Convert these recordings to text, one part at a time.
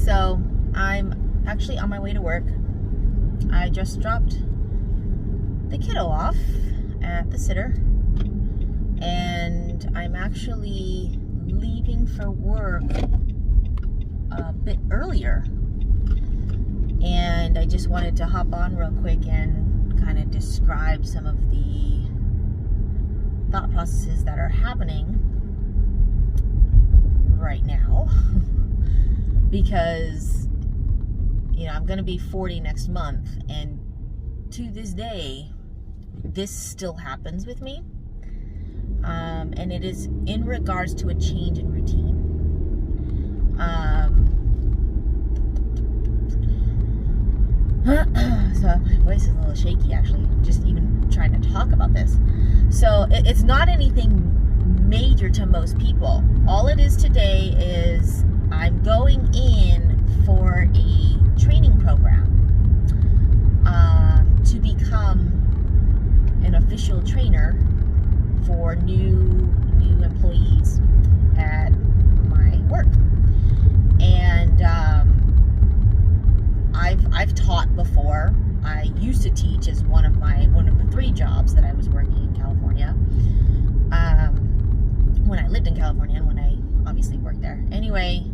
So I'm actually on my way to work. I just dropped the kiddo off at the sitter, and I'm actually leaving for work a bit earlier. And I just wanted to hop on real quick and kind of describe some of the thought processes that are happening right now. Because, you know, I'm going to be 40 next month, and to this day, this still happens with me. And it is in regards to a change in routine. So my voice is a little shaky, actually, just even trying to talk about this. So it's not anything major to most people. All it is today is I'm going in for a training program to become an official trainer for new employees at my work. And I've taught before. I used to teach as one of the 3 jobs that I was working in California. When I lived in California and when I obviously worked there. Anyway,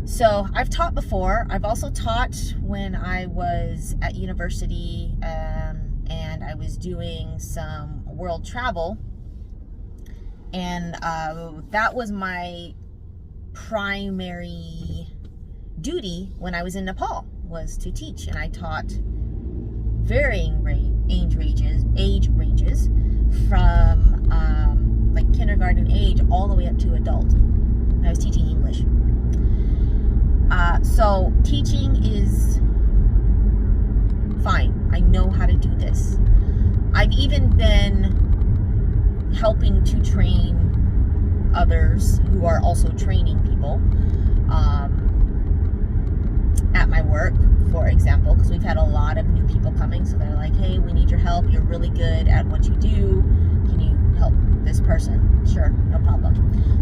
so I've taught before. I've also taught when I was at university, and I was doing some world travel. And that was my primary duty when I was in Nepal, was to teach. And I taught varying age ranges from like kindergarten age all the way up to adult. And I was teaching English. So teaching is fine. I know how to do this. I've even been helping to train others who are also training people at my work, for example, because we've had a lot of new people coming. So they're like, hey, we need your help. You're really good at what you do. Can you help this person? Sure, no problem.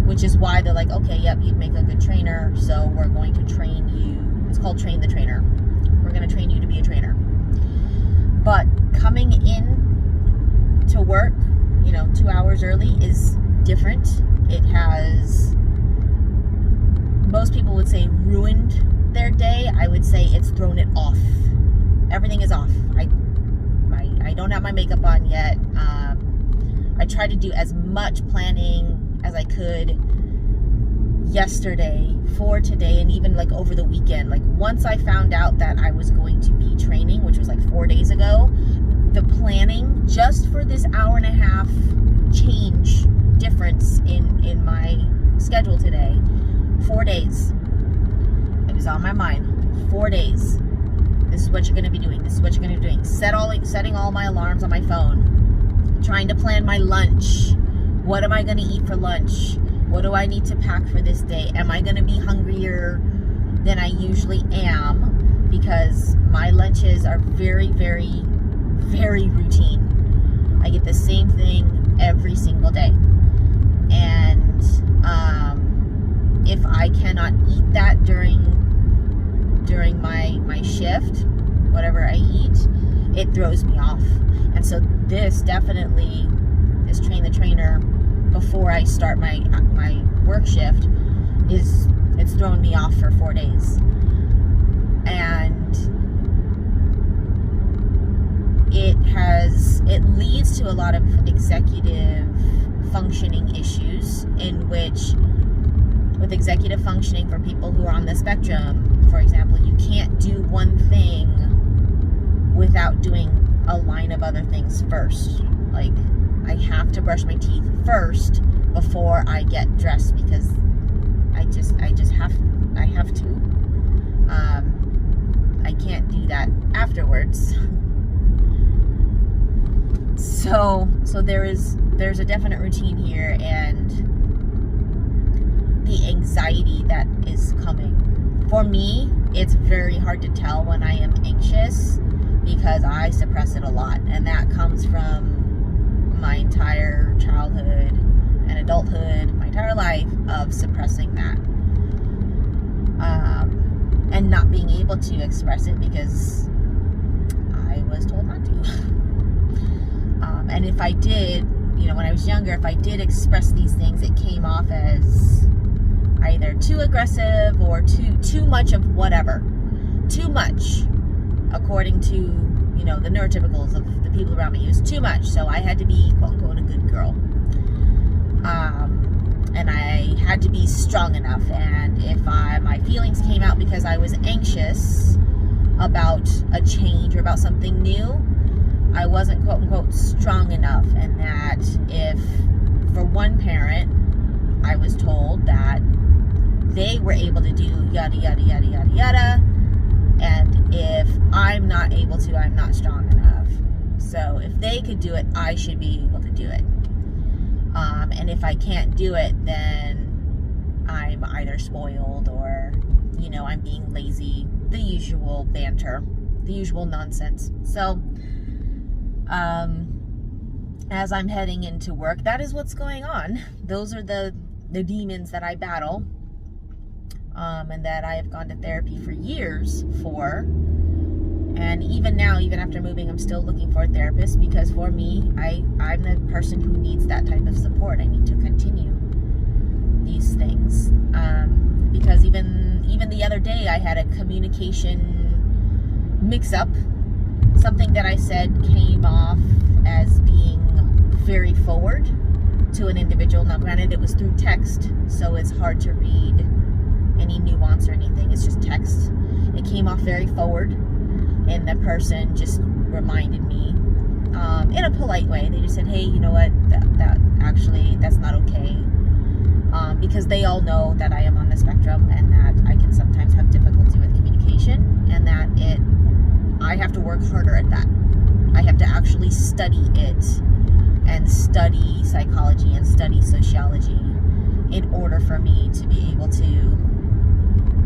Which is why they're like, okay, yep, you'd make a good trainer, so we're going to train you. It's called Train the Trainer. We're going to train you to be a trainer. But coming in to work, 2 hours early is different. It has, most people would say, ruined their day. I would say it's thrown it off. Everything is off. I don't have my makeup on yet. I tried to do as much planning as I could yesterday for today, and even like over the weekend. Like once I found out that I was going to be training, which was like 4 days ago, the planning just for this hour and a half change difference in my schedule today, 4 days. It was on my mind. 4 days. This is what you're going to be doing. This is what you're going to be doing. Setting all my alarms on my phone. Trying to plan my lunch. What am I going to eat for lunch? What do I need to pack for this day? Am I going to be hungrier than I usually am? Because my lunches are very, very, very routine. I get the same thing every single day. And if I cannot eat that during my shift, whatever I eat, it throws me off. And so this Train the Trainer before I start my work shift it's thrown me off for 4 days. And it leads to a lot of executive functioning issues, in which with executive functioning for people who are on the spectrum, for example, you can't do one thing without doing a line of other things first. Like, I have to brush my teeth first before I get dressed, because I have to. I can't do that afterwards. So there's a definite routine here, and the anxiety that is coming. For me, it's very hard to tell when I am anxious, because I suppress it a lot, and that comes from my entire childhood and adulthood, my entire life, of suppressing that. able to express it because I was told not to. And if I did, when I was younger, if I did express these things, it came off as either too aggressive or too much of whatever. Too much, according to, the neurotypicals of the people around me. It was too much, so I had to be, quote unquote, a good girl. And I had to be strong enough, and if my feelings came out because I was anxious about a change or about something new, I wasn't, quote unquote, strong enough. And that if, for one parent, I was told that they were able to do yada, yada, yada, yada, yada, and if I'm not able to, I'm not strong enough. So if they could do it, I should be able to do it. And if I can't do it, then I'm either spoiled or, I'm being lazy. The usual banter, the usual nonsense. So, as I'm heading into work, that is what's going on. Those are the demons that I battle, and that I have gone to therapy for years for. And even now, even after moving, I'm still looking for a therapist, because for me, I'm the person who needs that type of support. I need to continue these things. Because even the other day, I had a communication mix-up. Something that I said came off as being very forward to an individual. Now, granted, it was through text, so it's hard to read any nuance or anything. It's just text. It came off very forward. And the person just reminded me, in a polite way. They just said, hey, you know what, that actually, that's not okay. Because they all know that I am on the spectrum, and that I can sometimes have difficulty with communication, and that I have to work harder at that. I have to actually study it, and study psychology, and study sociology, in order for me to be able to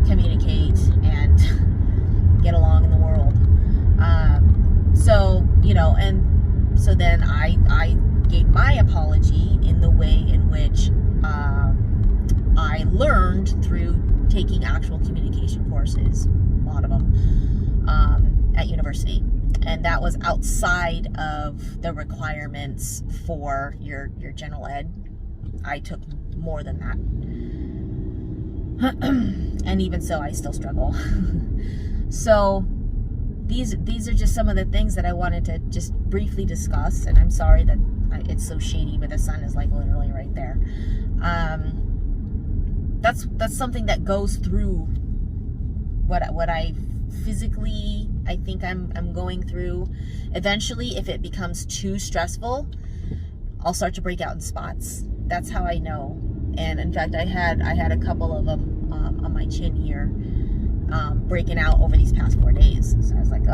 communicate and get along in the world. So then I gave my apology in the way in which I learned through taking actual communication courses, a lot of them, at university. And that was outside of the requirements for your general ed. I took more than that. And even so, I still struggle. So these are just some of the things that I wanted to just briefly discuss. And I'm sorry that it's so shady, but the sun is like literally right there. That's something that goes through what I physically, I think I'm going through. Eventually, if it becomes too stressful, I'll start to break out in spots. That's how I know. And in fact, I had a couple of them on my chin here, breaking out over these past 4 days. So I was like,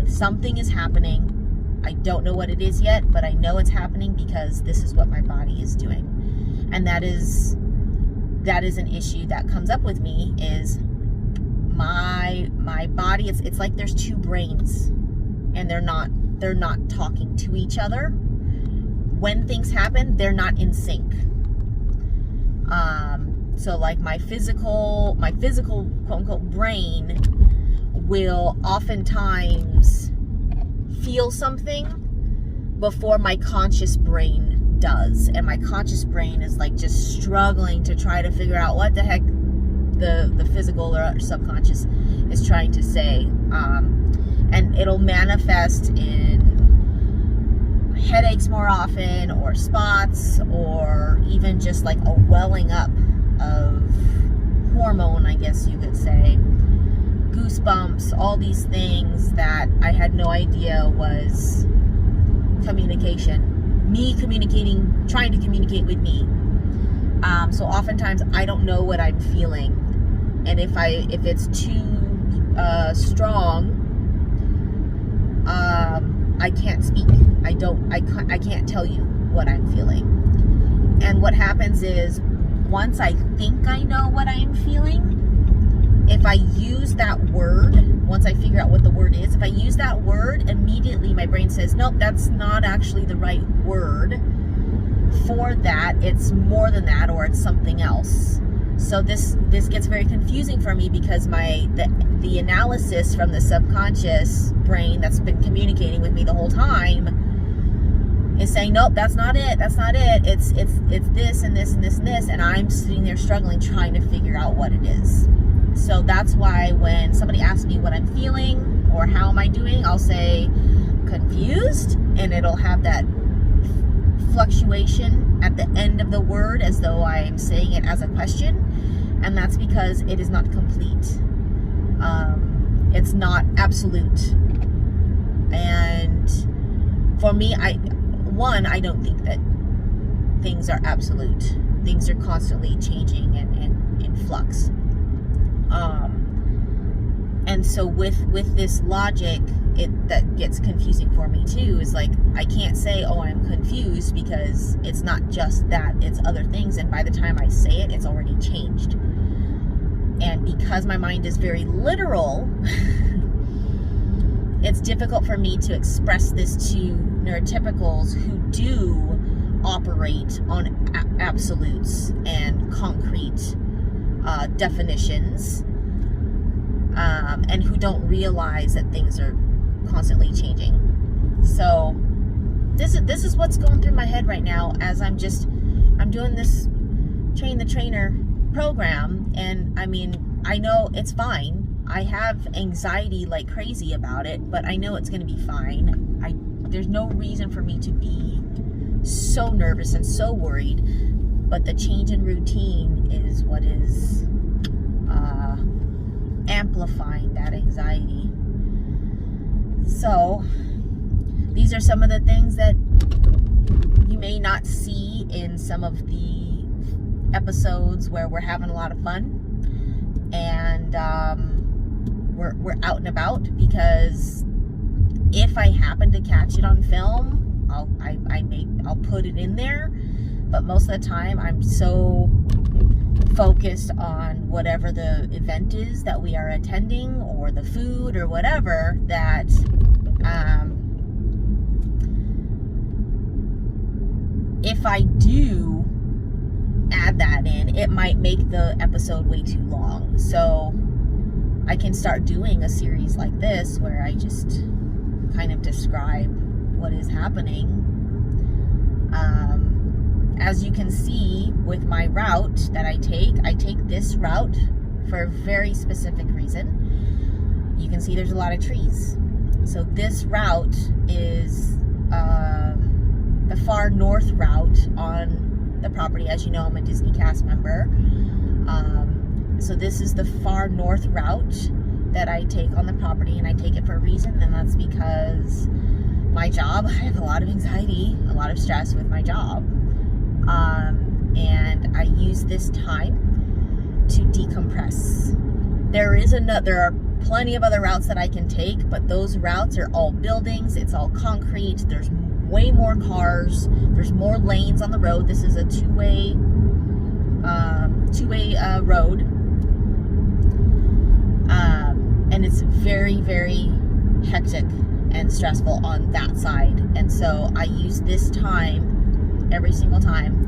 something is happening. I don't know what it is yet, but I know it's happening because this is what my body is doing. And that is an issue that comes up with me, is my body, it's like there's two brains, and they're not talking to each other. When things happen, they're not in sync. So like my physical quote unquote brain will oftentimes feel something before my conscious brain does. And my conscious brain is like just struggling to try to figure out what the heck the physical or subconscious is trying to say. And it'll manifest in headaches more often, or spots, or even just like a welling up of hormone, I guess you could say, goosebumps, all these things that I had no idea was communication, me communicating, trying to communicate with me. So oftentimes I don't know what I'm feeling, and if it's too strong, I can't speak. I can't tell you what I'm feeling. And what happens is, once I think I know what I'm feeling, if I use that word, once I figure out what the word is, if I use that word, immediately my brain says, nope, that's not actually the right word for that. It's more than that, or it's something else. So this gets very confusing for me because the analysis from the subconscious brain that's been communicating with me the whole time is saying, nope, that's not it. It's this and this and this and this, and I'm sitting there struggling trying to figure out what it is. So that's why when somebody asks me what I'm feeling or how am I doing, I'll say confused, and it'll have that fluctuation at the end of the word as though I'm saying it as a question, and that's because it is not complete. It's not absolute. And for me, I don't think that things are absolute. Things are constantly changing and in flux. And so with this logic, that gets confusing for me too, is like, I can't say, oh, I'm confused, because it's not just that, it's other things, and by the time I say it, it's already changed. And because my mind is very literal, it's difficult for me to express this to neurotypicals who do operate on absolutes and concrete definitions, and who don't realize that things are constantly changing. So this is what's going through my head right now as I'm doing this Train the Trainer program. And I mean, I know it's fine. I have anxiety like crazy about it, but I know it's going to be fine. There's no reason for me to be so nervous and so worried, but the change in routine is what is amplifying that anxiety. So these are some of the things that you may not see in some of the episodes where we're having a lot of fun and we're out and about, because if I happen to catch it on film, I'll put it in there, but most of the time I'm so focused on whatever the event is that we are attending, or the food or whatever, that if I do add that in, it might make the episode way too long. So I can start doing a series like this where I just kind of describe what is happening. As you can see with my route that I take this route for a very specific reason. You can see there's a lot of trees. So this route is the far north route on the property. As you know, I'm a Disney cast member. So this is the far north route that I take on the property, and I take it for a reason, and that's because my job, I have a lot of anxiety, a lot of stress with my job. And I use this time to decompress. There are plenty of other routes that I can take, but those routes are all buildings, it's all concrete, there's way more cars, there's more lanes on the road. This is a two-way road. And it's very, very hectic and stressful on that side. And so I use this time, every single time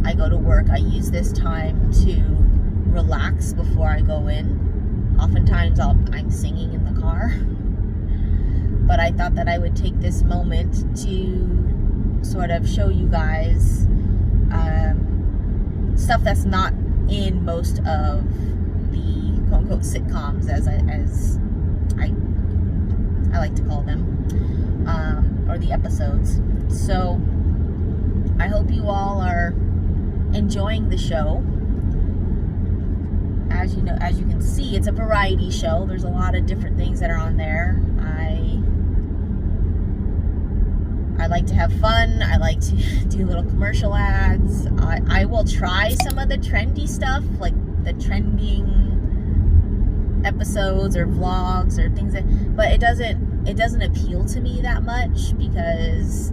I go to work, I use this time to relax before I go in. Oftentimes I'm singing in the car. But I thought that I would take this moment to sort of show you guys stuff that's not in most of the quote-unquote sitcoms, as I like to call them, or the episodes. So I hope you all are enjoying the show. As you know, as you can see, it's a variety show. There's a lot of different things that are on there. I like to have fun. I like to do little commercial ads. I will try some of the trendy stuff, like the trending episodes or vlogs or things but it doesn't appeal to me that much, because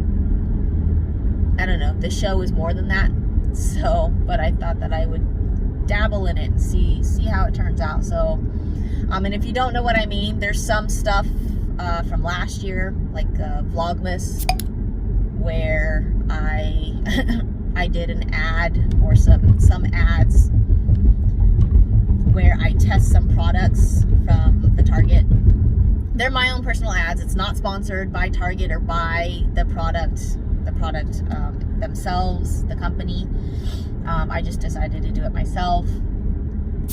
I don't know, the show is more than that. So, but I thought that I would dabble in it and see how it turns out. So, and if you don't know what I mean, there's some stuff from last year, like Vlogmas, where I I did an ad, or some ads some products from the Target. They're my own personal ads. It's not sponsored by Target or by the product themselves, the company. I just decided to do it myself.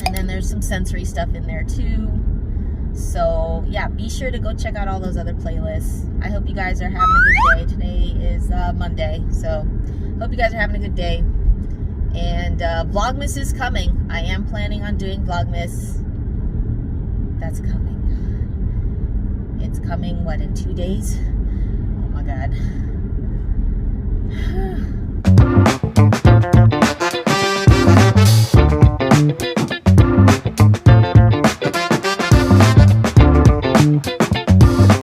And then there's some sensory stuff in there too. So yeah, be sure to go check out all those other playlists. I hope you guys are having a good day. Today is Monday, so hope you guys are having a good day. And Vlogmas is coming. I am planning on doing Vlogmas. That's coming. It's coming, what, in 2 days? Oh my God.